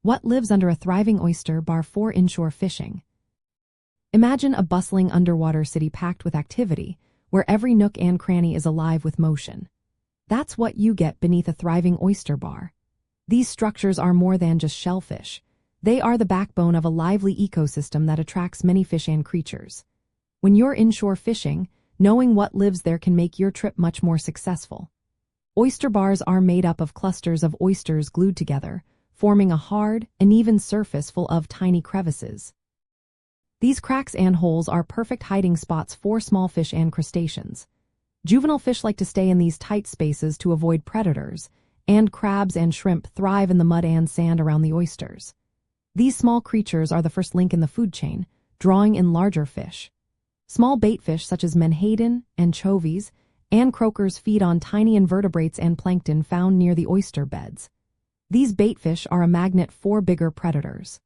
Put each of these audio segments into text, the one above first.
What lives under a thriving oyster bar for inshore fishing? Imagine a bustling underwater city packed with activity, where every nook and cranny is alive with motion. That's what you get beneath a thriving oyster bar. These structures are more than just shellfish. They are the backbone of a lively ecosystem that attracts many fish and creatures. When you're inshore fishing, knowing what lives there can make your trip much more successful. Oyster bars are made up of clusters of oysters glued together, forming a hard, uneven surface full of tiny crevices. These cracks and holes are perfect hiding spots for small fish and crustaceans. Juvenile fish like to stay in these tight spaces to avoid predators, and crabs and shrimp thrive in the mud and sand around the oysters. These small creatures are the first link in the food chain, drawing in larger fish. Small baitfish such as menhaden, anchovies, and croakers feed on tiny invertebrates and plankton found near the oyster beds. These baitfish are a magnet for bigger predators.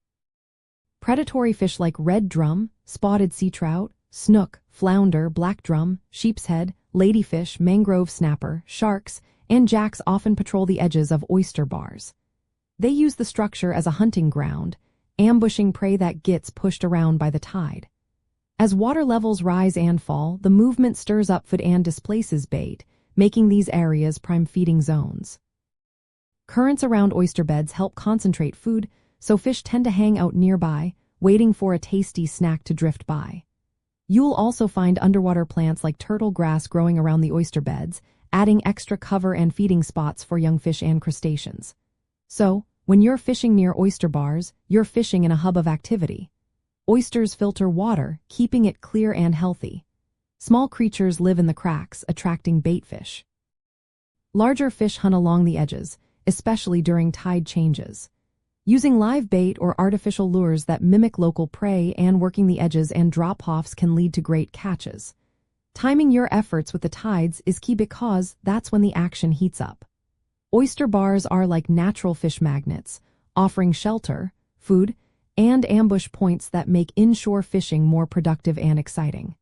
Predatory fish like red drum, spotted sea trout, snook, flounder, black drum, sheepshead, ladyfish, mangrove snapper, sharks, and jacks often patrol the edges of oyster bars. They use the structure as a hunting ground, ambushing prey that gets pushed around by the tide. As water levels rise and fall, the movement stirs up food and displaces bait, making these areas prime feeding zones. Currents around oyster beds help concentrate food, so fish tend to hang out nearby, waiting for a tasty snack to drift by. You'll also find underwater plants like turtle grass growing around the oyster beds, adding extra cover and feeding spots for young fish and crustaceans. So, when you're fishing near oyster bars, you're fishing in a hub of activity. Oysters filter water, keeping it clear and healthy. Small creatures live in the cracks, attracting baitfish. Larger fish hunt along the edges, especially during tide changes. Using live bait or artificial lures that mimic local prey and working the edges and drop-offs can lead to great catches. Timing your efforts with the tides is key because that's when the action heats up. Oyster bars are like natural fish magnets, offering shelter, food, and ambush points that make inshore fishing more productive and exciting.